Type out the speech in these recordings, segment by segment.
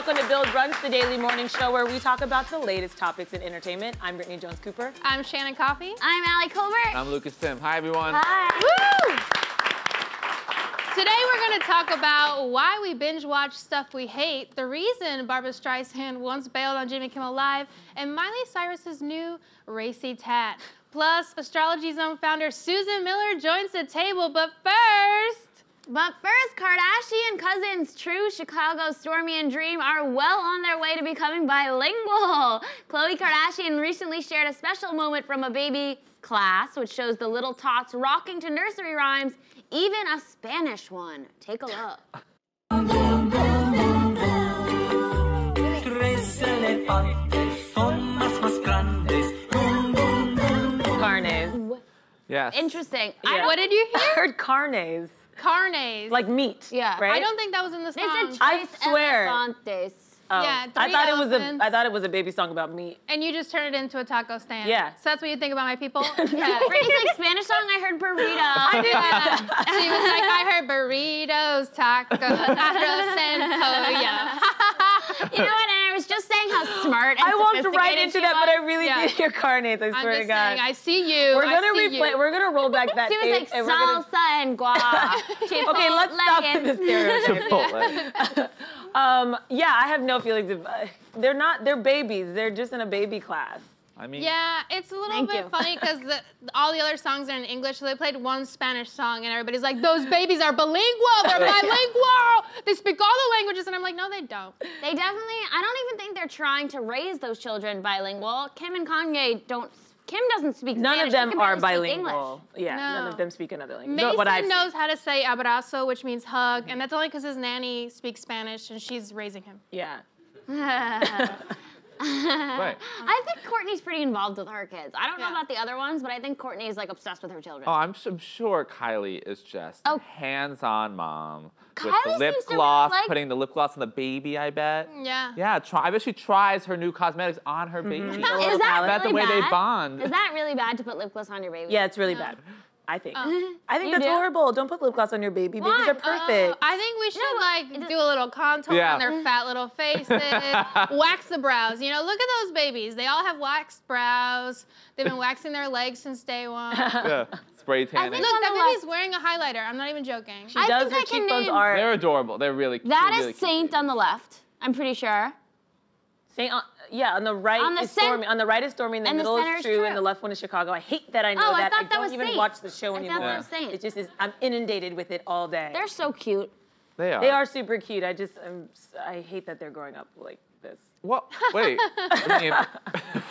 welcome to Build Brunch, the daily morning show where we talk about the latest topics in entertainment. I'm Brittany Jones-Cooper. I'm Shannon Coffey. I'm Allie Colbert. I'm Lucas Tim. Hi, everyone. Hi. Woo! Today we're going to talk about why we binge watch stuff we hate, the reason Barbra Streisand once bailed on Jimmy Kimmel Live, and Miley Cyrus's new racy tat. Plus, Astrology Zone founder Susan Miller joins the table, but first, Kardashian cousins True, Chicago, Stormy, and Dream are well on their way to becoming bilingual. Khloe Kardashian recently shared a special moment from a baby class, which shows the little tots rocking to nursery rhymes, even a Spanish one. Take a look. Carnes. Yes. Interesting. Yeah. what did you I hear? heard carnes. Carnes. Like meat. Yeah. Right? I don't think that was in the song. It's a I tres swear. elefantes. Oh. Yeah, I three thought elephants. I thought it was a baby song about meat. And you just turned it into a taco stand. Yeah. So that's what you think about my people? Yeah. Brittany's like, Spanish song, I heard burrito. Yeah. She was like, I heard burritos, tacos, arroz, and pollo. You know what? And I was just saying how smart and I walked right sophisticated into she that, but I was. really Yeah. did hear carnes. I I'm swear to just God. saying, I see you. We're I gonna see replay. you. We're gonna roll back that She was tape, like and we're gonna. salsa and guac. Okay, let's stop with the stereotype. Chipotle. Yeah, I have no feelings. They're not. They're babies. They're just in a baby class. I mean, Yeah, it's a little Thank bit you. funny because all the other songs are in English, so they played one Spanish song, and everybody's like, those babies are bilingual, they're bilingual, they speak all the languages, and I'm like, no, they don't. They definitely, I don't even think they're trying to raise those children bilingual. Kim and Kanye don't, Kim doesn't speak None Spanish. of them She can are barely speak bilingual. Yeah, none No. of them speak another language. Mason What I've knows seen. how to say abrazo, which means hug, and that's only because his nanny speaks Spanish, and she's raising him. Yeah. English. Right. I think Courtney's pretty involved with her kids. I don't know Yeah. about the other ones, but I think Courtney's like obsessed with her children. Oh, I'm sure Kylie is just a hands-on mom with Kylie lip seems to really gloss, like- putting the lip gloss on the baby. I bet. Yeah. Yeah, I bet she tries her new cosmetics on her baby. Is that That's the really way they bad? bond. Is that really bad to put lip gloss on your baby? Yeah, it's really bad. I think. I think You that's do? horrible. Don't put lip gloss on your baby. Babies Why? are perfect. I think we should do a little contour Yeah. on their fat little faces, wax the brows. You know, look at those babies. They all have waxed brows. They've been waxing their legs since day one. Yeah, spray tanning. think- Look, On that the baby's wearing a highlighter. I'm not even joking. She I does. think Her I can cheekbones name- are. They're adorable. They're really cute. That is really cute. Saint on the left, I'm pretty sure. Yeah, on the right On the is cen- Stormy. On the right is Stormy, in the and the middle center is is True, True. and the left one is Chicago. I hate that I know Oh, I that. thought that don't was even Saint. watch the show I thought anymore. that was Saint. It just is. I'm inundated with it all day. They're so cute. They are. They are super cute. I hate that they're growing up like this. What? Wait. I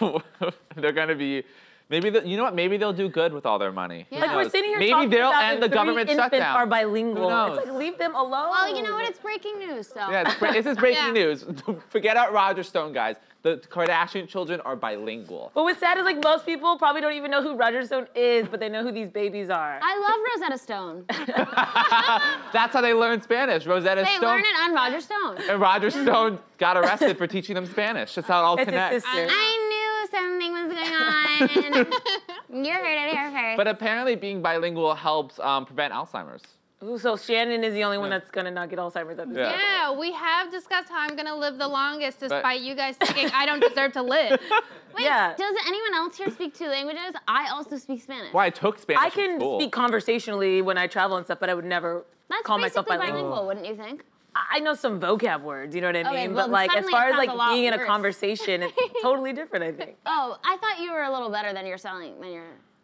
mean, they're gonna be. Maybe you know what? Maybe they'll do good with all their money. Who Like we're knows? sitting here Maybe talking they'll about end if the government 3 infants shutdown. are bilingual. Who knows? It's like leave them alone. Well, you know what? It's breaking news, so. Yeah, this is breaking Yeah. news. Forget out Roger Stone, guys. The Kardashian children are bilingual. But what's sad is like most people probably don't even know who Roger Stone is, but they know who these babies are. I love Rosetta Stone. That's how they learn Spanish. Rosetta They Stone. learn it on Roger Stone. And Roger Stone got arrested for teaching them Spanish. That's how it all It's his connects. sister. I knew something was going on. You heard it here first. But apparently being bilingual helps prevent Alzheimer's. Ooh, so Shannon is the only one that's gonna not get Alzheimer's at this Yeah. point. Yeah, we have discussed how I'm gonna live the longest, despite you guys thinking I don't deserve to live. Wait, Yeah. does anyone else here speak 2 languages? I also speak Spanish. Well, I took Spanish I in can school. speak conversationally when I travel and stuff, but I would never That's call myself basically bilingual. bilingual, wouldn't you think? I know some vocab words, you know what I mean? Okay, well, but like as suddenly far it as like sounds a lot being in a worse. conversation, it's totally different, I think. Oh, I thought you were a little better than you're.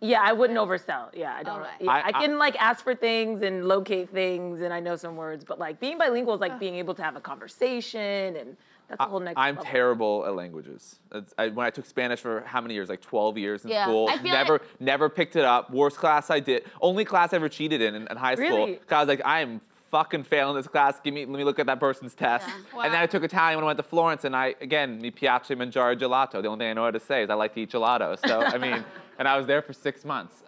Yeah, I wouldn't oversell. Yeah, I don't. Okay. Yeah, I can like ask for things and locate things, and I know some words. But like being bilingual is like being able to have a conversation, and that's a whole next I'm level. terrible at languages. When I took Spanish for how many years? Like 12 years in Yeah, school. I feel Never picked it up. Worst class I did. Only class I ever cheated in high school. Really? Because I was like, I am fucking failing this class. Let me look at that person's test. Yeah. And then I took Italian when I went to Florence, and mi piace mangiare gelato. The only thing I know how to say is I like to eat gelato. So I mean, and I was there for 6 months.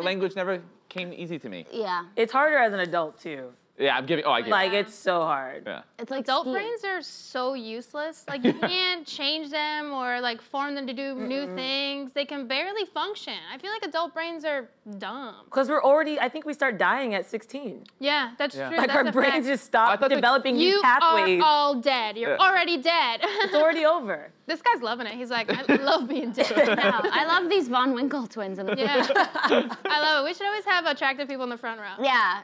Language never came easy to me. Yeah. It's harder as an adult too. Yeah, I'm giving. Oh, I get Like, it. it's so hard. Yeah. It's like Adult skiing. brains are so useless. Like, you can't change them or like form them to do new things. They can barely function. I feel like adult brains are dumb. Because I think we start dying at 16. Yeah, that's Yeah. true. Like, That's our a brains fact. just I stop thought developing new You pathways. are all dead. You're Yeah. already dead. It's already over. This guy's loving it. He's like, I love being dead. No, I love these Von Winkle twins in the Yeah. I love it. We should always have attractive people in the front row. Yeah.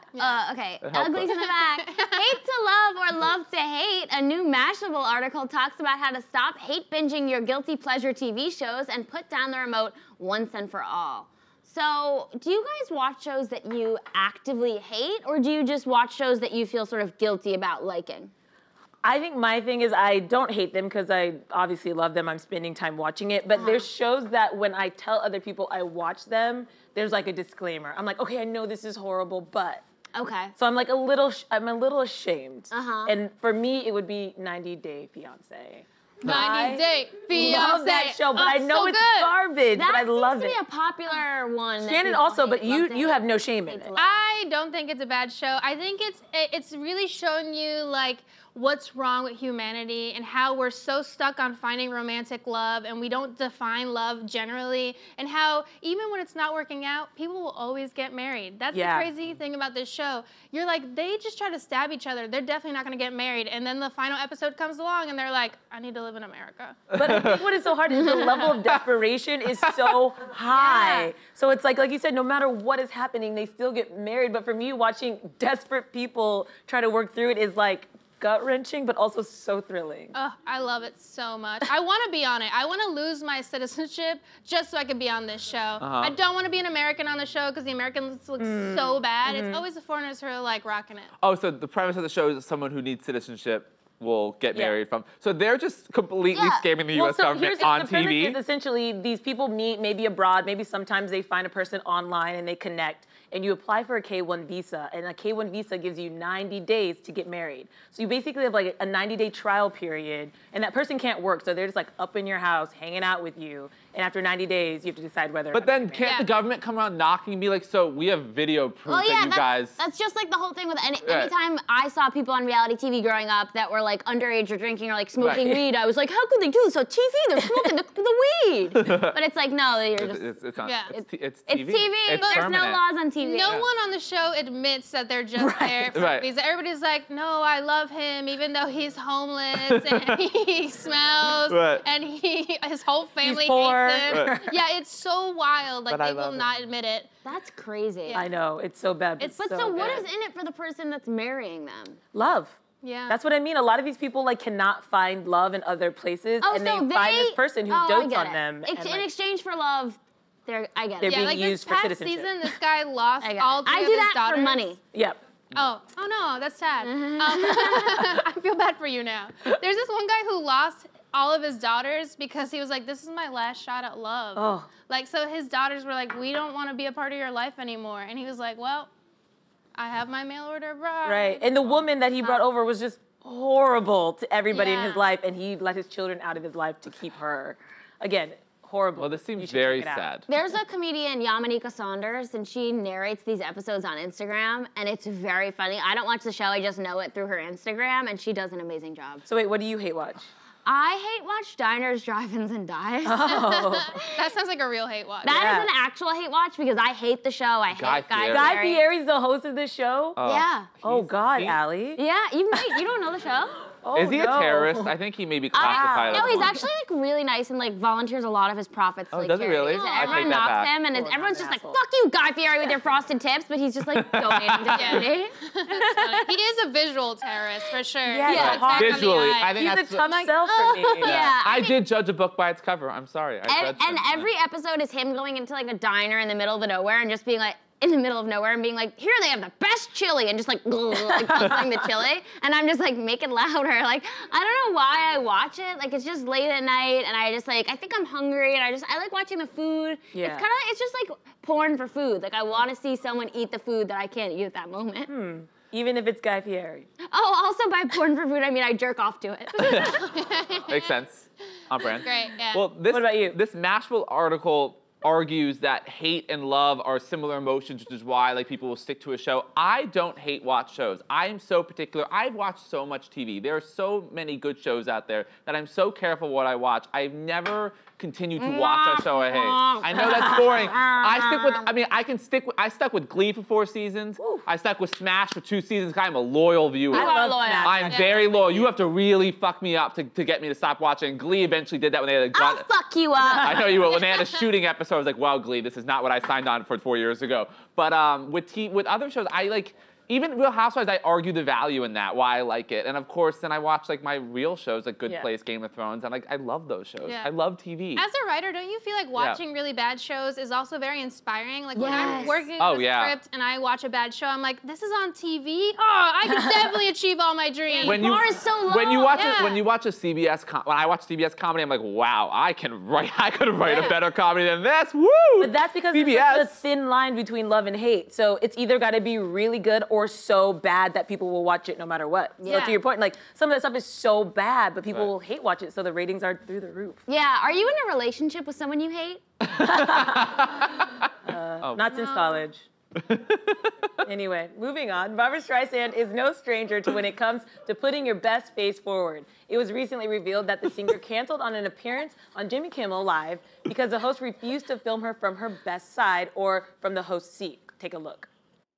Okay. It helps Uglies in the back. Hate to love or love to hate. A new Mashable article talks about how to stop hate binging your guilty pleasure TV shows and put down the remote once and for all. So, do you guys watch shows that you actively hate, or do you just watch shows that you feel sort of guilty about liking? I think my thing is I don't hate them because I obviously love them. I'm spending time watching it. But there's shows that when I tell other people I watch them, there's like a disclaimer. I'm like, okay, I know this is horrible, but. Okay. So I'm like I'm a little ashamed. Uh-huh. And for me, it would be 90 Day Fiancé. 90 Day Fiancé. Love that show, but Oh, I know so it's good. garbage, That but I love seems it. to be a popular one. that Shannon people also, hate, but love to you hate. have no shame in Hate to it. love. I don't think it's a bad show. I think it's really showing you like what's wrong with humanity and how we're so stuck on finding romantic love and we don't define love generally, and how even when it's not working out, people will always get married. That's Yeah. the crazy thing about this show. You're like, they just try to stab each other. They're definitely not gonna get married. And then the final episode comes along and they're like, I need to live in America. But I think what is so hard is the level of desperation is so high. Yeah. So it's like you said, no matter what is happening, they still get married. But for me, watching desperate people try to work through it is like gut-wrenching, but also so thrilling. Oh, I love it so much. I want to be on it. I want to lose my citizenship just so I can be on this show. I don't want to be an American on the show because the Americans look so bad. It's always the foreigners who are like rocking it. Oh, so the premise of the show is that someone who needs citizenship will get married from. So they're just completely Yeah. scamming the Well, U.S. so government here's on the premise TV. is essentially these people meet maybe abroad, maybe sometimes they find a person online and they connect, and you apply for a K-1 visa, and a K-1 visa gives you 90 days to get married. So you basically have like a 90-day trial period, and that person can't work, so they're just like up in your house, hanging out with you, and after 90 days, you have to decide whether or But not then to get can't the government come around knocking and be like, so we have video proof Well, yeah, that you guys... that's just like the whole thing with Right. anytime I saw people on reality TV growing up that were like underage or drinking or like smoking Right. weed, I was like, how could they do this on TV? They're smoking the weed. But it's like, no, you're just. It's not. Yeah. It's TV. It's TV. It's There's permanent. no laws on TV. No one on the show admits that they're just there for Right. a visa. Everybody's like, no, I love him, even though he's homeless and he smells Right. and his whole family poor. hates him. Right. Yeah, it's so wild. Like But I they will love not admit it. That's crazy. I know, it's so bad, but But so so what good. is in it for the person that's marrying them? Love. Yeah. That's what I mean. A lot of these people like cannot find love in other places, Oh, and so they find this person who I dotes get on it. them. and, In like, exchange for love, I get They're it. being like used this for past citizenship. season, this guy lost I get all it. three I of do his that daughters. for money. Yep. Oh no, that's sad. I feel bad for you now. There's this one guy who lost all of his daughters because he was like, this is my last shot at love. Oh. Like, so his daughters were like, we don't want to be a part of your life anymore. And he was like, well, I have my mail order bride. Right. And the woman that he brought over was just horrible to everybody in his Yeah. life, and he let his children out of his life to keep her. Again, horrible. Well, this You seems should very check it out. sad. There's a comedian, Yamanika Saunders, and she narrates these episodes on Instagram, and it's very funny. I don't watch the show, I just know it through her Instagram, and she does an amazing job. So wait, what do you hate watch? I hate watch diners, drive-ins, and dives. Oh. That sounds like a real hate watch. That Yeah. is an actual hate watch because I hate the show. I Guy hate Guy Fieri. Guy Fieri. Fieri's the host of this show? Yeah. Oh God, he- Allie. Yeah, you don't know the show? Oh, Is he a no. terrorist? I think he may be classified No, as he's one. actually like really nice and like volunteers a lot of his profits. Oh, like, does he really? charities. And I everyone take that knocks back. him, and Poor everyone's man, just asshole. like, "Fuck you, Guy Fieri," with your frosted tips. But he's just like donating to charity. That's funny. He is a visual terrorist for sure. Yeah, He's yeah. an attack on the Visually, eye. I think He's that's a tough sell for me. Yeah, I did judge a book by its cover. I'm sorry. I judged and him. every episode is him going into like a diner in the middle of the nowhere and just being like in the middle of nowhere and being like, here they have the best chili, and just like guzzling the chili, and I'm just like, make it louder. Like, I don't know why I watch it. Like, it's just late at night, and I just like, I think I'm hungry, and I like watching the food. Yeah. It's kind of, it's just like porn for food. Like, I want to see someone eat the food that I can't eat at that moment. Even if it's Guy Fieri. Oh, also by porn for food, I mean I jerk off to it. Makes sense. On brand. Great, yeah. Well, this, What about you? This Mashable article argues that hate and love are similar emotions, which is why like people will stick to a show. I don't hate watch shows. I am so particular. I've watched so much TV. There are so many good shows out there that I'm so careful what I watch. I've never continued to watch a show I hate. I know that's boring. I stuck with Glee for 4 seasons. I stuck with Smash for 2 seasons. I'm a loyal viewer. I love Smash. I'm very loyal. You have to really fuck me up to get me to stop watching. Glee eventually did that when they had a gun. I'll fuck you up. I know you will. When they had a shooting episode, I was like, wow, Glee, this is not what I signed on for 4 years ago. But with other shows, I like, even Real Housewives, I argue the value in that, why I like it. And of course, then I watch like my real shows, like Good Place, Game of Thrones, and like I love those shows. Yeah. I love TV. As a writer, don't you feel like watching really bad shows is also very inspiring? Like when I'm working Oh, a yeah. script and I watch a bad show, I'm like, this is on TV? Oh, I can definitely achieve all my dreams. When bar is so low. when you watch when I watch CBS comedy, I'm like, wow, I could write a better comedy than this. Woo! But that's because CBS. there's such a thin line between love and hate. So it's either got to be really good or so bad that people will watch it no matter what. So Yeah. to your point, like some of that stuff is so bad, but people will hate watch it, so the ratings are through the roof. Yeah, are you in a relationship with someone you hate? Not since college. Anyway, moving on. Barbra Streisand is no stranger to when it comes to putting your best face forward. It was recently revealed that the singer canceled on an appearance on Jimmy Kimmel Live because the host refused to film her from her best side or from the host's seat. Take a look.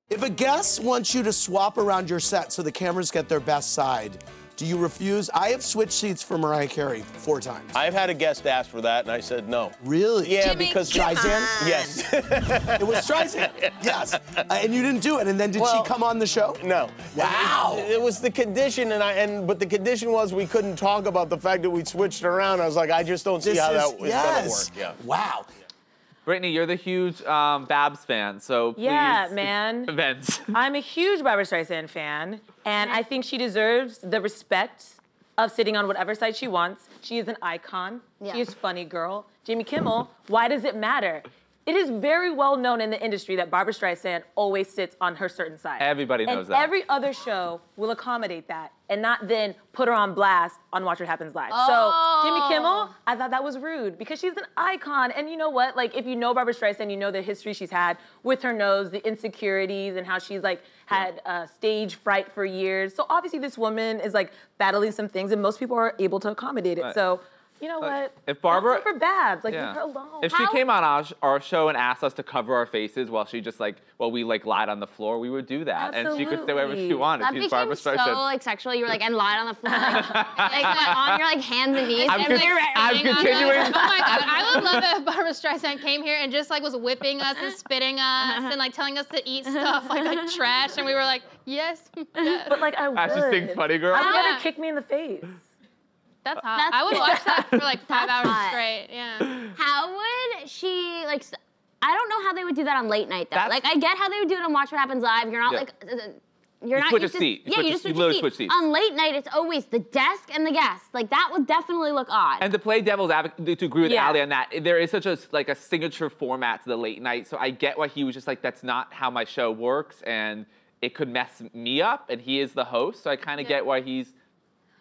If a guest wants you to swap around your set so the cameras get their best side, do you refuse? I have switched seats for Mariah Carey 4 times. I've had a guest ask for that, and I said no. Really? Yeah, Jimmy, because Streisand? Yes. It was Streisand. Yes. And you didn't do it. And then did Well, she come on the show? No. Wow. It was the condition, but the condition was we couldn't talk about the fact that we switched around. I was like, I just don't see how that was gonna work. Yeah. Wow. Brittany, you're the huge Babs fan, so please. Yeah, man. Events. I'm a huge Barbra Streisand fan, and I think she deserves the respect of sitting on whatever side she wants. She is an icon. Yeah. She is funny girl. Jimmy Kimmel, why does it matter? It is very well known in the industry that Barbra Streisand always sits on her certain side. Everybody knows and that. Every other show will accommodate that and not then put her on blast on Watch What Happens Live. Oh. So Jimmy Kimmel, I thought that was rude because she's an icon. And you know what? Like if you know Barbra Streisand, you know the history she's had with her nose, the insecurities, and how she's like had stage fright for years. So obviously this woman is like battling some things, and most people are able to accommodate it. Right. So. You know what? If Barbara- Not for Babs, like Yeah. leave her alone. If she came on our show and asked us to cover our faces while she just like, we like lied on the floor, we would do that. And she could say whatever she Absolutely. wanted. That She's became Barbra so Streisand. like sexual. You were like, and lied on the floor, like on your like hands and knees. I'm and con- you're I'm Hang on, continuing. Oh my God, I would love it if Barbra Streisand came here and just like was whipping us and spitting us and like telling us to eat stuff like trash, and we were like, yes. But like I would. Ashley thinks funny girl. I would let Yeah. her kick me in the face. That's hot. That's I would good. watch that for like 5 That's hours hot. straight. Yeah. How would she like? I don't know how they would do that on late night though. That's- Like I get how they would do it on Watch What Happens Live. You're not Yeah. like. You're not switch used a to- seat. You Yeah, switch you a- just you switch literally a switch seat. seats. On late night, it's always the desk and the guest. Like that would definitely look odd. And to play devil's advocate, to agree with Yeah. Ali on that, there is such a like a signature format to the late night. So I get why he was just like, that's not how my show works, and it could mess me up. And he is the host, so I kind of get why he's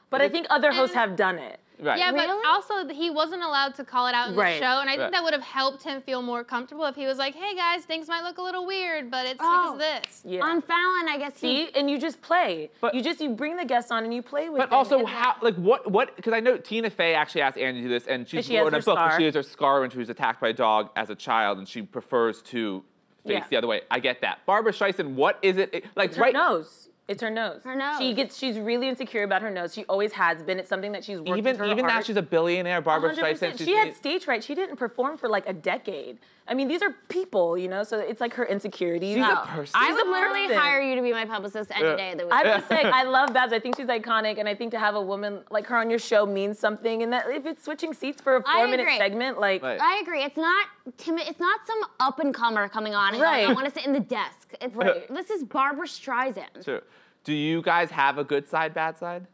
But I think other hosts have done it. right. Yeah, Really? but also he wasn't allowed to call it out in Right. the show, and I think Right. that would have helped him feel more comfortable if he was like, "Hey guys, things might look a little weird, but it's Oh. because of this." Yeah. On Fallon, I guess he. See, and you just play. But- you bring the guests on and you play with But them. also, and how, like, what, because I know Tina Fey actually asked Andy to do this, and she's she has wrote a her book, scar. she has her scar when she was attacked by a dog as a child, and she prefers to face Yeah. the other way. I get that. Barbra Streisand, what is it, like, It's her right? nose. It's her nose. Her nose. She's really insecure about her nose. She always has been. It's something that she's worked with her Even now heart. she's a billionaire, Barbra 100%. Streisand. She had stage fright. She didn't perform for like a decade. I mean, these are people, you know, so it's like her insecurities. She's a Oh. person. I She's would a literally person. hire you to be my publicist any day of the week. I'm just saying, I love Babs. I think she's iconic, and I think to have a woman like her on your show means something. And that if it's switching seats for a I 4-minute agree. segment, like Right. I agree. It's not timid. It's not some up and comer coming on and Right. going, I want to sit in the desk. It's Right. This is Barbra Streisand. True. Do you guys have a good side, bad side?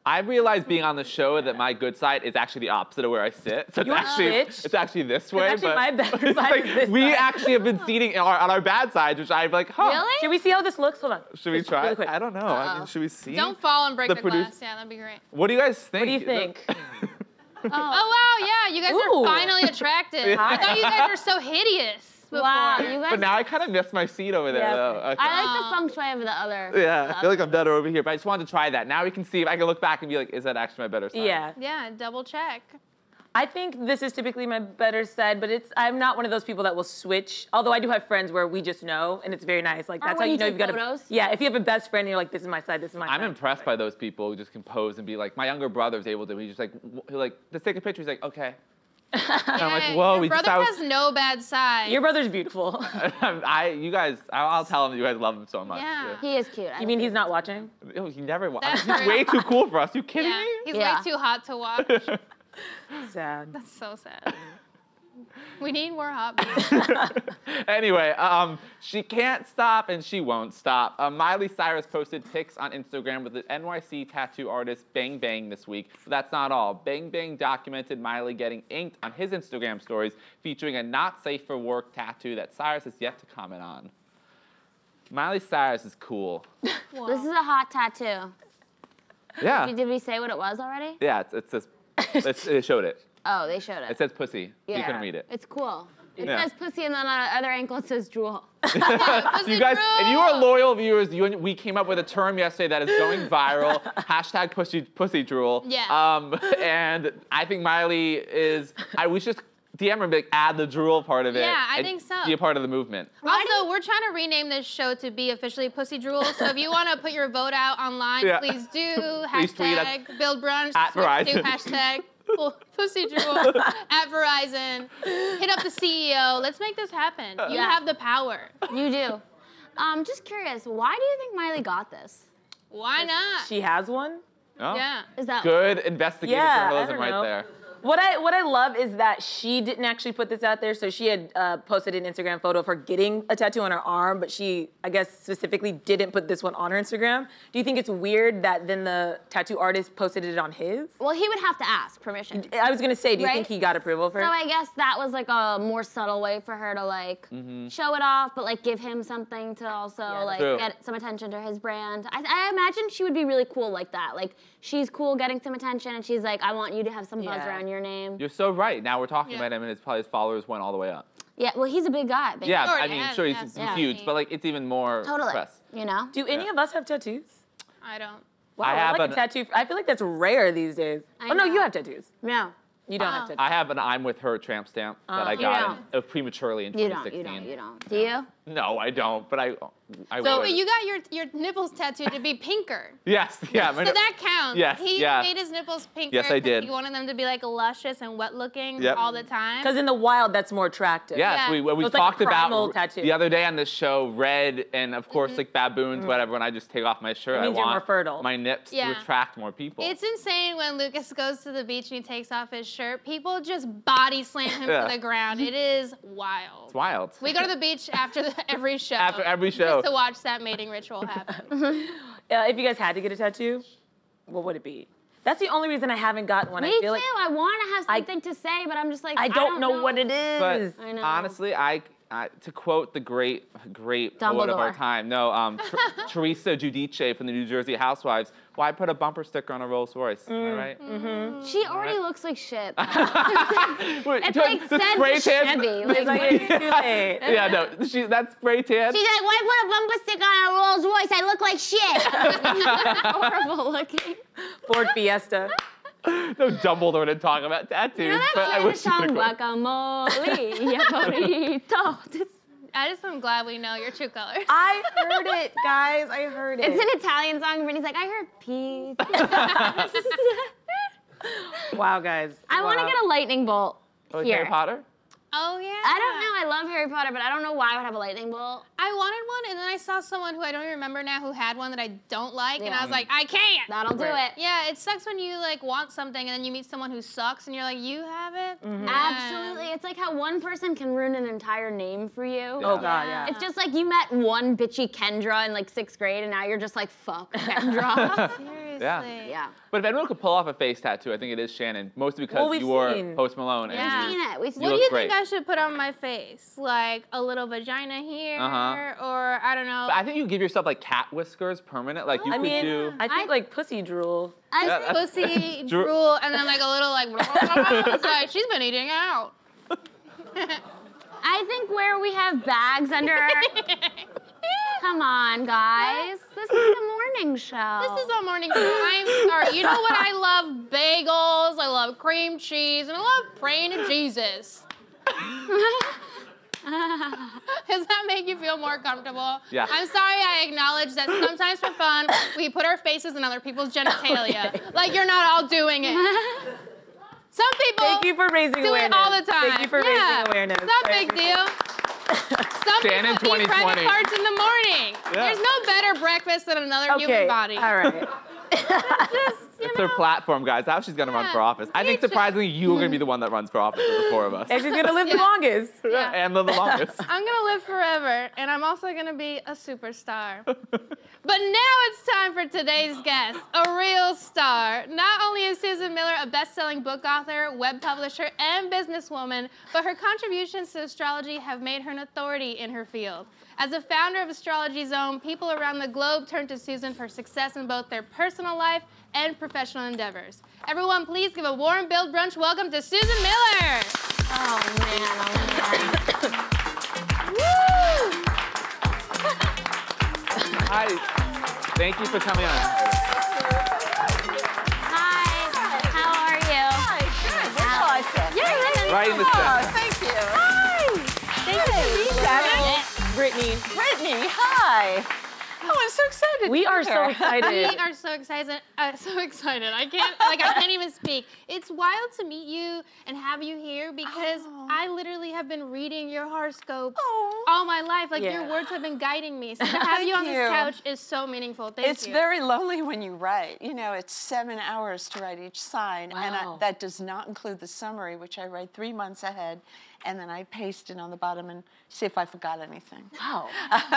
I realized being on the show that my good side is actually the opposite of where I sit. So it's You wanna actually switch? it's actually this way. actually but my bad it's side is this we side. actually have been seating on our bad sides, which I'm like, huh. Really? should we see how this looks? Hold on. Should we Just try? really quick. I don't know. I mean, should we see? Don't fall and break The the produce- glass. Yeah, that'd be great. What do you guys think? What do you think? Oh wow, yeah, you guys are finally attractive. I thought you guys were so hideous before. Wow, you guys. But now I kind of miss my seat over there, though. Okay. I like the feng shui of the other. Yeah, I feel like I'm better over here, but I just wanted to try that. Now we can see if I can look back and be like, is that actually my better side? Yeah. Yeah, double check. I think this is typically my better side, but I'm not one of those people that will switch. Although I do have friends where we just know, and it's very nice. Like that's how you know you've got photos? Yeah, if you have a best friend, and you're like, this is my side, this is my side. I'm impressed by those people who just can pose and be like, my younger brother's able to. He's just like, let's take a picture. He's like, okay. And I'm like, whoa. Your brother has no bad side. Your brother's beautiful. You guys, I'll tell him that you guys love him so much. Yeah. He is cute. You mean he's not watching? Oh, he never That's He's true. way too cool for us. You kidding me? He's way too hot to watch. Sad. That's so sad. We need more hot people. Anyway, she can't stop and she won't stop. Miley Cyrus posted pics on Instagram with the NYC tattoo artist Bang Bang this week. But that's not all. Bang Bang documented Miley getting inked on his Instagram stories, featuring a not safe for work tattoo that Cyrus has yet to comment on. Miley Cyrus is cool. Wow. This is a hot tattoo. Yeah. Did we say what it was already? Yeah, it says, they showed it. Oh, they showed it. It says pussy. Yeah. You couldn't read it. It's cool. It Yeah. says pussy, and then on the other ankle it says drool. You guys, if you are loyal viewers, we came up with a term yesterday that is going viral. Hashtag pussy drool. Yeah. And I think Miley is, we should just DM her and be like, add the drool part of it. Yeah, I and think so. Be a part of the movement. Also, we're trying to rename this show to be officially Pussy Drool. So if you want to put your vote out online, Yeah. please do. Please tweet us Hashtag build brunch. at switch Verizon. to hashtag Pussy Drool at Verizon. Hit up the CEO. Let's make this happen. You Yeah. have the power. You do. Just curious, why do you think Miley got this? Why not? She has one? Oh. Yeah. Is that Good investigative Yeah, I journalism don't right know. there. What I love is that she didn't actually put this out there. So she had posted an Instagram photo of her getting a tattoo on her arm, but she, I guess, specifically didn't put this one on her Instagram. Do you think it's weird that then the tattoo artist posted it on his? Well, he would have to ask permission. I was gonna say, do you Right? think he got approval for So it? I guess that was like a more subtle way for her to like show it off, but like give him something to also like True. get some attention to his brand. I imagine she would be really cool like that. Like she's cool getting some attention, and she's like, I want you to have some buzz Yeah. around your name. You're so right. Now we're talking Yeah. about him, and his followers went all the way up. Yeah, well, he's a big guy. Big Yeah, Sure, I mean, yeah, sure, he's yeah. huge, but like it's even more Totally. press. You know? Do any of us have tattoos? I don't. Wow, I have like a tattoo. I feel like that's rare these days. I Oh no, know. you have tattoos. No. You don't have tattoos. I have an I'm with her tramp stamp that I got prematurely in You don't. 2016. You don't. Do you? No, I don't, but I So would. you got your nipples tattooed to be pinker. Yes, yeah. So that counts. Yes, He yeah. made his nipples pinker. Yes, I 'cause did. He wanted them to be like luscious and wet looking Yep. all the time. Because in the wild, that's more attractive. Yes, Yeah. we So it's like a talked primal about tattoo. the other day on this show, red and of course like baboons, whatever. When I just take off my shirt, It means I you're want more fertile. my nips Yeah. to attract more people. It's insane when Lucas goes to the beach and he takes off his shirt. People just body slam him Yeah. to the ground. It is wild. It's wild. We go to the beach after every show. After every show. Just to watch that mating ritual happen. If you guys had to get a tattoo, what would it be? That's the only reason I haven't gotten one. Me I too. feel like I want to have something to say, but I'm just like, I don't know what it But is. I know. honestly, to quote the great poet of our Dumbledore. time, Teresa Giudice from the New Jersey Housewives, why put a bumper sticker on a Rolls Royce? Am I right? She already looks like shit. Wait, It's like the said spray tan- Chevy. It's like it's too late. Yeah, no, that spray tan. She's like, why put a bumper sticker on a Rolls Royce? I look like shit. Horrible looking. Ford Fiesta. No Dumbledore to talk about tattoos. You know that but I famous wish you song, could. Guacamole, yeah, burrito. I just am glad we know your true colors. I heard it, guys. I heard it. It's an Italian song, and Brittany's like, I heard Pete. Wow, guys. I want to Wow. get a lightning bolt Oh, here. Harry Potter? Oh, yeah. I don't know. I love Harry Potter, but I don't know why I would have a lightning bolt. I wanted one, and then I saw someone who I don't even remember now who had one that I don't like, and Yeah. I was like, I can't. That'll do Right. it. Yeah, it sucks when you like want something and then you meet someone who sucks and you're like, you have it? Mm-hmm. Absolutely. It's like how one person can ruin an entire name for you. Oh, God, yeah. It's just like you met one bitchy Kendra in like 6th grade, and now you're just like, fuck Kendra. Seriously. Yeah. But if anyone could pull off a face tattoo, I think it is Shannon. Mostly because you're Post Malone. We've And seen it. We've seen What do it. you think I should put on my face? Like a little vagina here, or I don't know. But I think you give yourself like cat whiskers permanent. Like you could do. I think like pussy drool. Pussy, drool, and then like a little like. It's like she's been eating out. I think where we have bags under our... Come on, guys. This is a morning show. This is a morning show. I'm sorry. You know what? I love bagels, I love cream cheese, and I love praying to Jesus. Does that make you feel more comfortable? Yeah. I'm sorry I acknowledge that sometimes for fun, we put our faces in other people's genitalia. Okay. Like you're not all doing it. Some people Thank you for raising do awareness. it all the time. Thank you for raising awareness. It's not a big deal. Some Shannon people eat 2020. private parts in the morning. Yeah. There's no better breakfast than another human body. All right. It's her platform, guys. How she's gonna run for office. I think surprisingly you're gonna be the one that runs for office of the four of us. And she's gonna live the longest. And live the longest. I'm gonna live forever, and I'm also gonna be a superstar. But now it's time for today's guest, a real star. Not only is Susan Miller a best-selling book author, web publisher, and businesswoman, but her contributions to astrology have made her an authority in her field. As a founder of Astrology Zone, people around the globe turn to Susan for success in both their personal life and professional endeavors. Everyone, please give a warm Build Brunch welcome to Susan Miller. Oh, man. Woo! Hi. Thank you for coming on. Hi. How are you? Hi, good. Yeah, Right in the center. Thank you. Hi. Thank you. Brittany. Brittany, hi. Oh, I'm so excited. We to are be so here. excited. We are so excited. So excited. I can't even speak. It's wild to meet you and have you here because I literally have been reading your horoscope all my life. Like your words have been guiding me. So to have you on Thank this you. couch is so meaningful. Thank you. It's very lonely when you write. You know, it's 7 hours to write each sign, and Wow. that does not include the summary, which I write 3 months ahead, and then I paste it on the bottom and see if I forgot anything. Wow.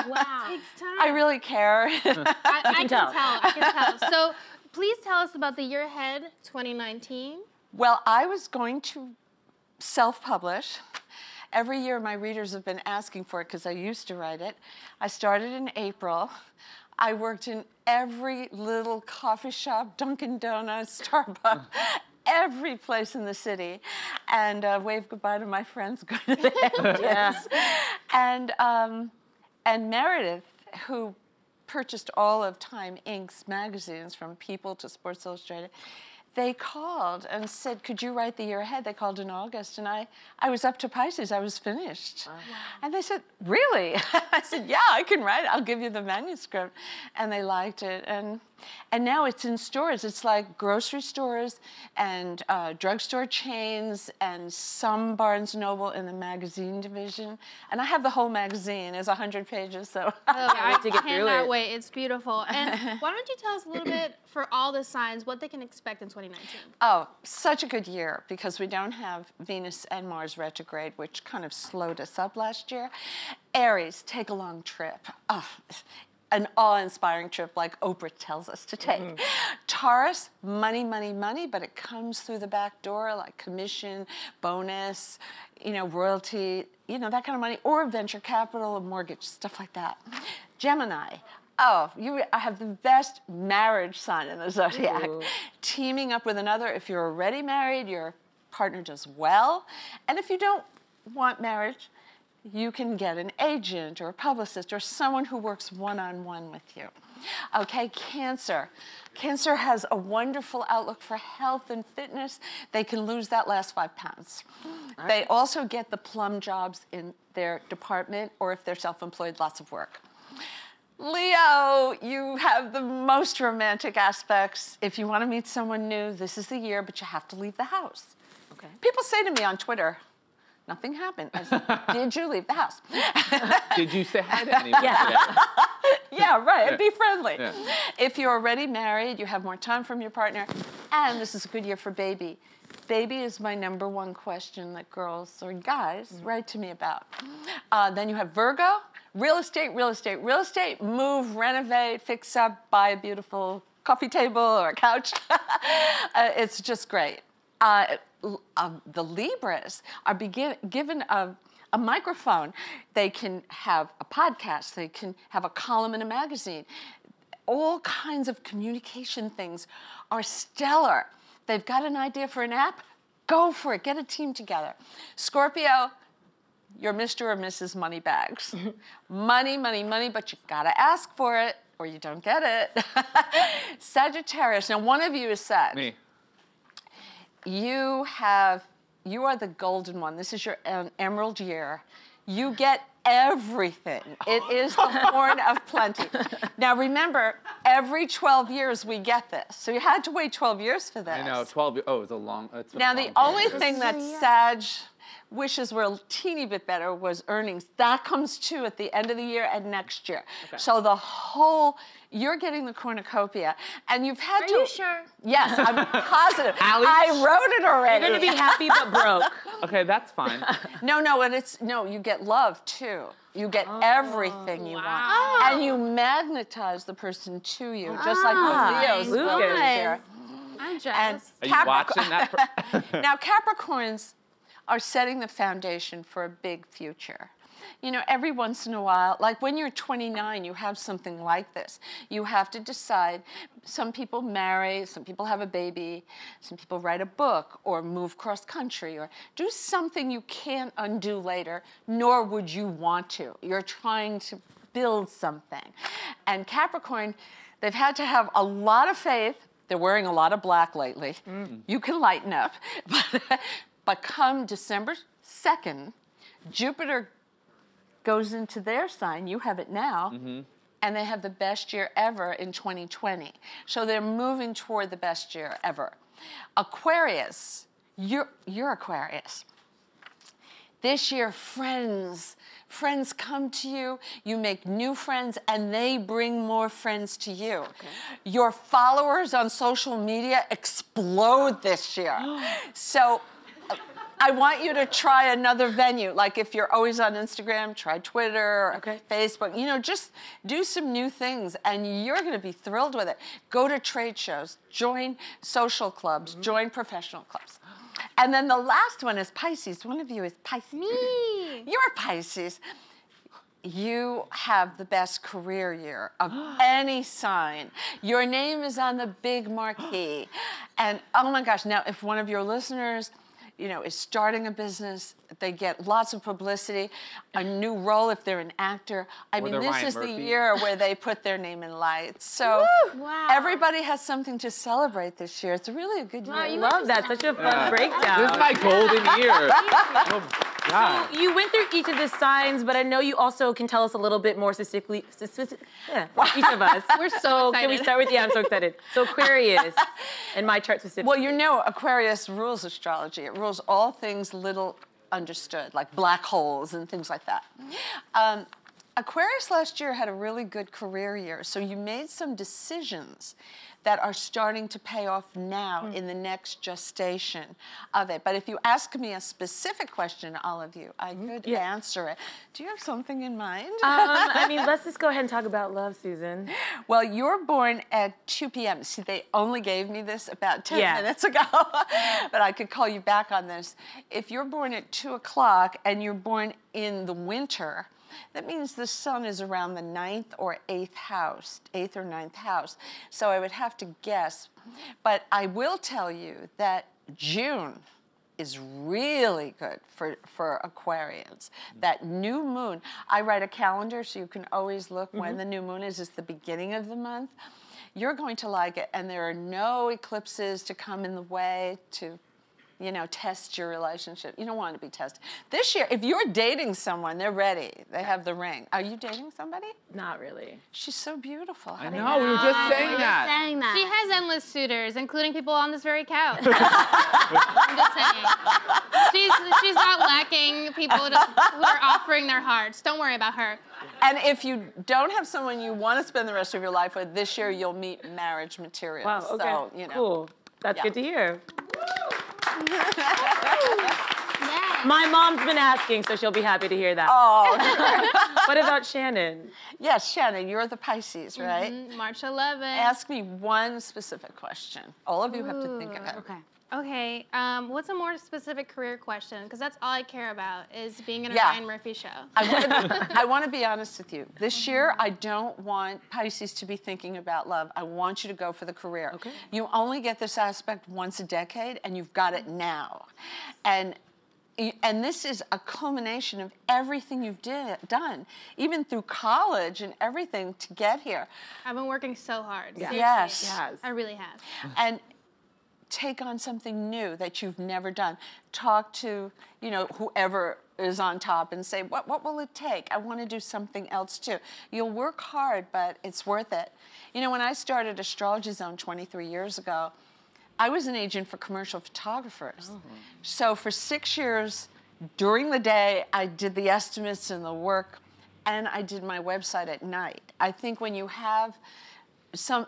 Wow. Takes time. I really care. I can tell. tell. I can tell. So please tell us about the year ahead 2019. Well, I was going to self-publish. Every year my readers have been asking for it because I used to write it. I started in April. I worked in every little coffee shop, Dunkin' Donuts, Starbucks, every place in the city, and waved goodbye to my friends. Go to the dentist. And Meredith, who purchased all of Time Inc.'s magazines from People to Sports Illustrated, they called and said, could you write the year ahead? They called in August, and I was up to Pisces. I was finished. Wow. And they said, really? I said, yeah, I can write it. I'll give you the manuscript. And they liked it. And now it's in stores. It's like grocery stores and drugstore chains and some Barnes & Noble in the magazine division. And I have the whole magazine. It's 100 pages, so. I to get through cannot it. wait. It's beautiful. And why don't you tell us a little bit for all the signs what they can expect in 2019? Oh, such a good year because we don't have Venus and Mars retrograde, which kind of slowed us up last year. Aries, take a long trip. Oh, an awe-inspiring trip like Oprah tells us to take. Taurus, money, money, money, but it comes through the back door like commission, bonus, you know, royalty, you know, that kind of money, or venture capital, mortgage, stuff like that. Gemini, oh, I have the best marriage sign in the zodiac. Ooh. Teaming up with another, if you're already married, your partner does well. And if you don't want marriage, you can get an agent or a publicist or someone who works one-on-one with you. Okay, Cancer. Cancer has a wonderful outlook for health and fitness. They can lose that last 5 pounds. Right. They also get the plum jobs in their department, or if they're self-employed, lots of work. Leo, you have the most romantic aspects. If you want to meet someone new, this is the year, but you have to leave the house. Okay. People say to me on Twitter, nothing happened. I said, did you leave the house? Did you say hi to anyone? Yeah, right, Yeah. be friendly. Yeah. If you're already married, you have more time from your partner, and this is a good year for baby. Baby is my #1 question that girls or guys write to me about. Then you have Virgo, real estate, real estate, real estate, move, renovate, fix up, buy a beautiful coffee table or a couch. It's just great. The Libras are given a microphone. They can have a podcast. They can have a column in a magazine. All kinds of communication things are stellar. They've got an idea for an app, go for it, get a team together. Scorpio, you're Mr. or Mrs. Moneybags. Money, money, money, but you gotta ask for it or you don't get it. Sagittarius, now one of you is Sag. Me. You are the golden one. This is your emerald year. You get everything. It is the horn of plenty. Now remember, every 12 years we get this. So you had to wait 12 years for this. I know, 12 years. Oh, it's a long. Now the only thing that Sag wishes were a teeny bit better was earnings. That comes too at the end of the year and next year. Okay. So the whole, you're getting the cornucopia, and you've had Are to. you sure? Yes, I'm positive. I wrote it already. You're gonna be happy but broke. Okay, that's fine. No, and you get love too. You get everything you want, and you magnetize the person to you, just like the Leos will here. I'm jealous. Are you watching that? Now Capricorns are setting the foundation for a big future. You know, every once in a while, like when you're 29, you have something like this. You have to decide. Some people marry, some people have a baby, some people write a book or move cross country or do something you can't undo later, nor would you want to. You're trying to build something. And Capricorn, they've had to have a lot of faith. They're wearing a lot of black lately. You can lighten up. But come December 2nd, Jupiter goes into their sign, you have it now, and they have the best year ever in 2020. So they're moving toward the best year ever. Aquarius, you're Aquarius. This year, friends come to you, you make new friends, and they bring more friends to you. Okay. Your followers on social media explode this year. So, I want you to try another venue. Like if you're always on Instagram, try Twitter, or Facebook. You know, just do some new things and you're gonna be thrilled with it. Go to trade shows, join social clubs, join professional clubs. And then the last one is Pisces. One of you is Pisces. Me. You're Pisces. You have the best career year of any sign. Your name is on the big marquee. And oh my gosh, now if one of your listeners is starting a business, they get lots of publicity, a new role if they're an actor. I mean, this is the year where they put their name in lights. So everybody has something to celebrate this year. It's really a good year. I love that. Such a fun breakdown. This is my golden year. So you went through each of the signs, but I know you also can tell us a little bit more specifically, each of us. We're so excited. Can we start with, I'm so excited. So Aquarius, and my chart specifically. Well, you know Aquarius rules astrology. It rules all things little understood, like black holes and things like that. Aquarius last year had a really good career year, so you made some decisions that are starting to pay off now in the next gestation of it. But if you ask me a specific question, all of you, I could answer it. Do you have something in mind? I mean, let's just go ahead and talk about love, Susan. Well, you're born at 2 p.m. See, they only gave me this about 10 minutes ago, but I could call you back on this. If you're born at 2 o'clock and you're born in the winter, that means the sun is around the 9th or 8th house, 8th or 9th house. So I would have to guess. But I will tell you that June is really good for Aquarians. That new moon, I write a calendar so you can always look when the new moon is. It's the beginning of the month. You're going to like it, and there are no eclipses to come in the way to test your relationship. You don't want to be tested. This year, if you're dating someone, they're ready. They have the ring. Are you dating somebody? Not really. She's so beautiful. I know, we were just saying that. She has endless suitors, including people on this very couch. I'm just saying. She's not lacking people who are offering their hearts. Don't worry about her. And if you don't have someone you want to spend the rest of your life with, this year you'll meet marriage material. Wow, okay, so, cool. That's good to hear. Yeah. My mom's been asking, so she'll be happy to hear that. Oh. What about Shannon? Yes, Shannon, you're the Pisces, right? March 11th. Ask me one specific question. All of you have to think of it. Okay. Okay, what's a more specific career question? Because that's all I care about is being in a Yeah. Ryan Murphy show. I want to be honest with you. This year, I don't want Pisces to be thinking about love. I want you to go for the career. Okay. You only get this aspect once a decade, and you've got it now. And this is a culmination of everything you've done, even through college and everything to get here. I've been working so hard. Yeah. Seriously. Yes. I really have. And take on something new that you've never done. Talk to, whoever is on top and say, what will it take? I want to do something else too. You'll work hard, but it's worth it. When I started Astrology Zone 23 years ago, I was an agent for commercial photographers. Oh. So for 6 years, during the day, I did the estimates and the work, and I did my website at night. I think when you have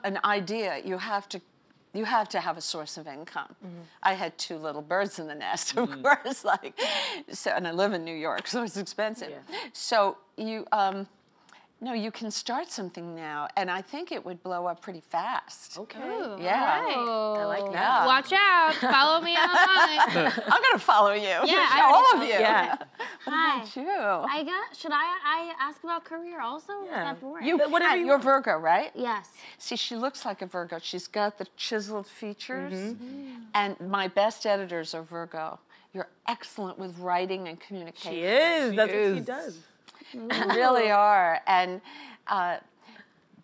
an idea, you have to have a source of income. I had 2 little birds in the nest, of course, and I live in New York, so it's expensive. Yeah. So you can start something now, and I think it would blow up pretty fast. Okay. Ooh, yeah. All right. I like that. Yeah. Watch out. Follow me online. I'm going to follow you. Yeah, all of you. Yeah. What Hi. about you? Should I ask about career also? Yeah. Is that boring? You're Virgo, right? Yes. See, she looks like a Virgo. She's got the chiseled features. And my best editors are Virgo. You're excellent with writing and communication. She is. That's what she does. You really are. And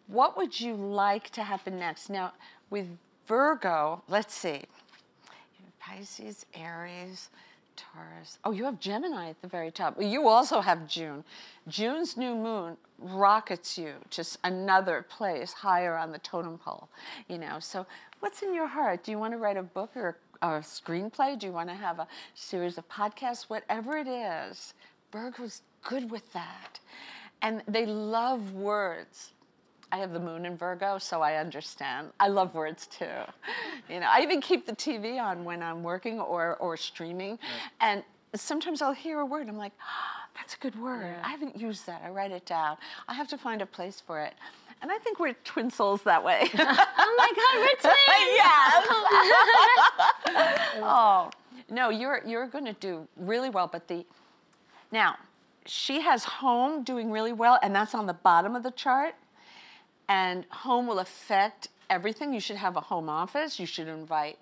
what would you like to happen next? Now, with Virgo, let's see. You have Pisces, Aries, Taurus. Oh, you have Gemini at the very top. Well, you also have June. June's new moon rockets you to another place higher on the totem pole. So what's in your heart? Do you want to write a book or a screenplay? Do you want to have a series of podcasts? Whatever it is, Virgo's good with that. And they love words. I have the moon in Virgo, so I understand. I love words too. I even keep the TV on when I'm working or streaming. Right. And sometimes I'll hear a word, I'm like, that's a good word. Yeah. I haven't used that. I write it down. I have to find a place for it. And I think we're twin souls that way. Oh my God, we're twins! Yes. Oh, no, you're going to do really well. But now, she has home doing really well, and that's on the bottom of the chart. And home will affect everything. You should have a home office. You should invite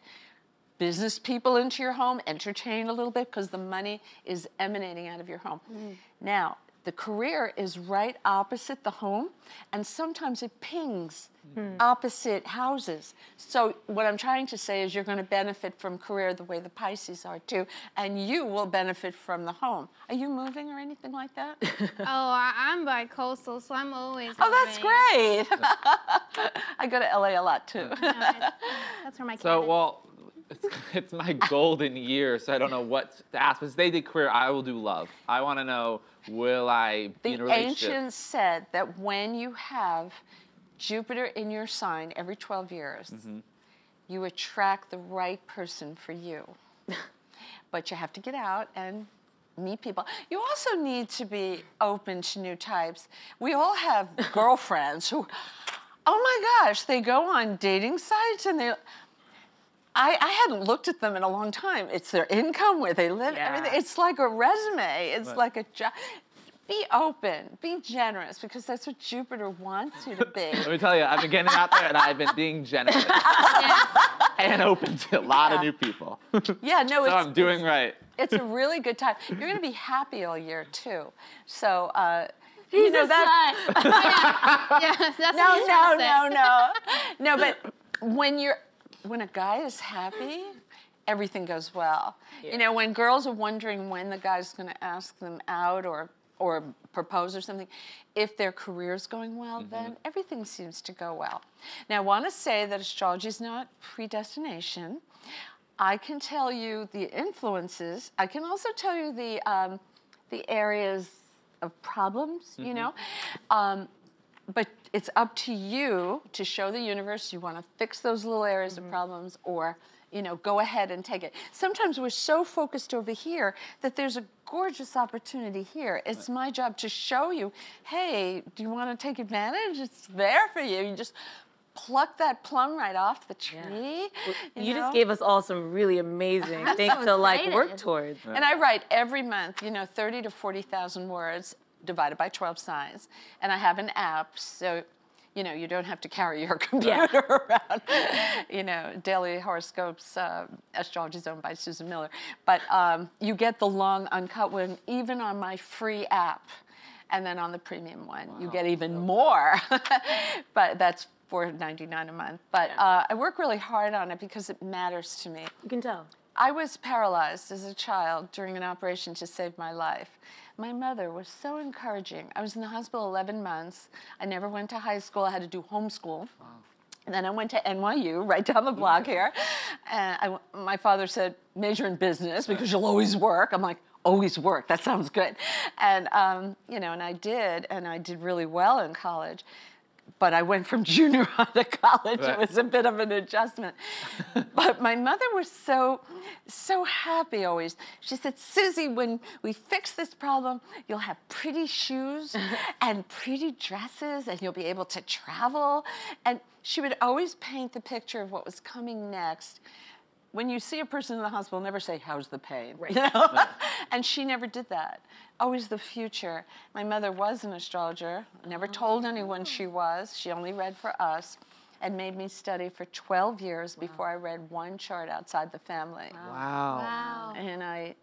business people into your home, entertain a little bit, because the money is emanating out of your home. Now, the career is right opposite the home, and sometimes it pings opposite houses. So what I'm trying to say is you're going to benefit from career the way the Pisces are too, and you will benefit from the home. Are you moving or anything like that? I'm bi-coastal, so I'm always moving. Oh, that's great. I go to LA a lot too. That's where my cat is. Well, it's my golden year, so I don't know what to ask. But they did career, I will do love. I want to know, will I be in a relationship? The ancients said that when you have Jupiter in your sign every 12 years, you attract the right person for you. But you have to get out and meet people. You also need to be open to new types. We all have girlfriends who, oh my gosh, they go on dating sites and I hadn't looked at them in a long time. It's their income, where they live, everything. It's like a resume. It's like a job. Be open, be generous, because that's what Jupiter wants you to be. Let me tell you, I've been getting out there and I've been being generous and open to a lot of new people. Yeah, no, so I'm doing right. It's a really good time. You're going to be happy all year too. So, He's that's that's no. But when a guy is happy, everything goes well. Yeah. When girls are wondering when the guy's going to ask them out or propose or something, if their career's going well, then everything seems to go well. Now, I want to say that astrology is not predestination. I can tell you the influences. I can also tell you the areas of problems, but it's up to you to show the universe you want to fix those little areas of problems, or go ahead and take it. Sometimes we're so focused over here that there's a gorgeous opportunity here. It's my job to show you, hey, do you want to take advantage? It's there for you. You just pluck that plum right off the tree. Yeah. Well, you just gave us all some really amazing things to work towards. Yeah. And I write every month, 30 to 40,000 words divided by 12 signs. And I have an app, so you don't have to carry your computer around. Daily horoscopes, Astrology Zone by Susan Miller. But you get the long uncut one even on my free app. And then on the premium one, you get even more. But that's $4.99 a month. But I work really hard on it because it matters to me. You can tell. I was paralyzed as a child during an operation to save my life. My mother was so encouraging. I was in the hospital 11 months. I never went to high school. I had to do homeschool. Wow. And then I went to NYU, right down the block here. And my father said, major in business because you'll always work. I'm like, always work, that sounds good. And, and I did really well in college. But I went from junior high to college. Right. It was a bit of an adjustment. But my mother was so happy always. She said, Susie, when we fix this problem, you'll have pretty shoes and pretty dresses, and you'll be able to travel. And she would always paint the picture of what was coming next. When you see a person in the hospital, never say, how's the pain? Right. And she never did that. Always the future. My mother was an astrologer. Never told anyone she was. She only read for us and made me study for 12 years before I read one chart outside the family. Wow. And I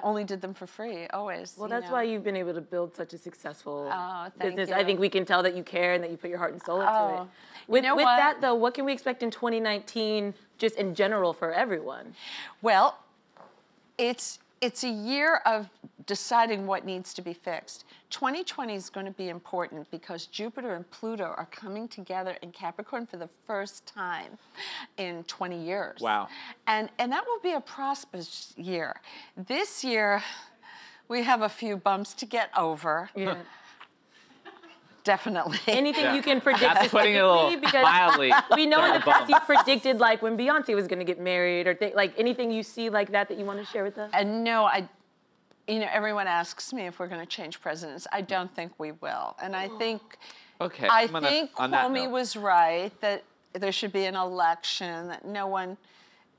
only did them for free, always. Well, that's why you've been able to build such a successful business. You. I think we can tell that you care and that you put your heart and soul into it. With that, though, what can we expect in 2019, just in general, for everyone? Well, it's a year of deciding what needs to be fixed. 2020 is going to be important because Jupiter and Pluto are coming together in Capricorn for the first time in 20 years. Wow. And that will be a prosperous year. This year, we have a few bumps to get over. Yeah. Definitely. Anything you can predict. That's putting it a little mildly. We know in the past you predicted when Beyonce was going to get married or anything you see like that you want to share with us? And no, everyone asks me if we're going to change presidents. I don't think we will. And I think Comey was right that there should be an election, that no one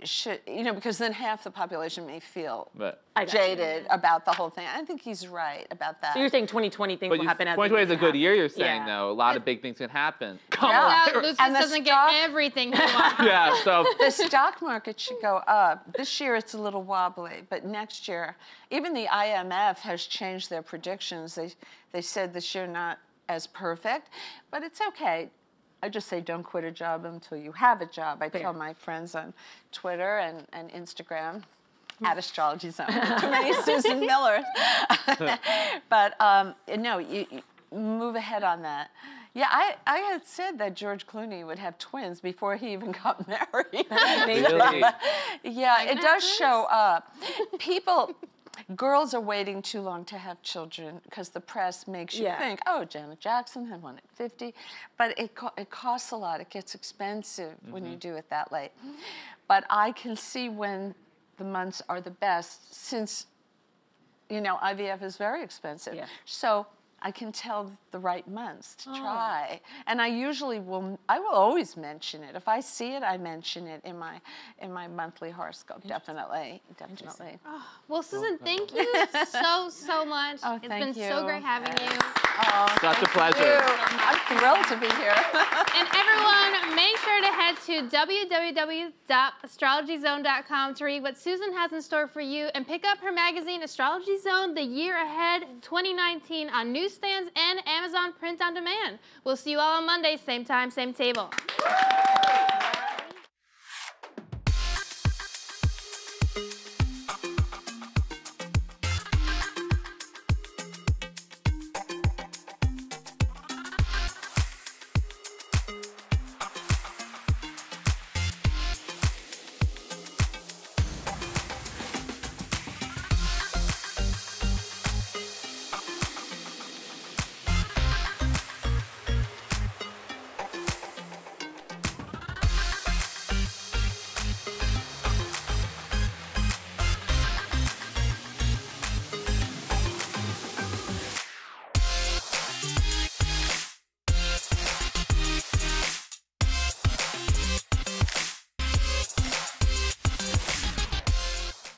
should, because then half the population may feel jaded about the whole thing. I think he's right about that. So you're saying 2020 things will happen as 2020 is a good year, you're saying, though. A lot of big things can happen. Lucius doesn't get everything he wants. So the stock market should go up. This year it's a little wobbly, but next year, even the IMF has changed their predictions. They said this year not as perfect, but it's okay. I just say don't quit a job until you have a job. I tell my friends on Twitter and Instagram, at Astrology Zone. Too many Susan Millers. But no, you move ahead on that. Yeah, I had said that George Clooney would have twins before he even got married. Really? Yeah, it does show up. Girls are waiting too long to have children because the press makes you think, oh, Janet Jackson had one at 50. But it costs a lot. It gets expensive when you do it that late. But I can see when the months are the best since, IVF is very expensive. Yeah. So I can tell the right months to try. And I will always mention it. If I see it, I mention it in my monthly horoscope. Definitely. Oh, well, Susan, thank you so much. Oh, it's been so great having you. Oh, such a pleasure. I'm thrilled to be here. And everyone, make sure to head to www.astrologyzone.com to read what Susan has in store for you and pick up her magazine, Astrology Zone, The Year Ahead 2019 on newsstands and Amazon Print on Demand. We'll see you all on Monday, same time, same table.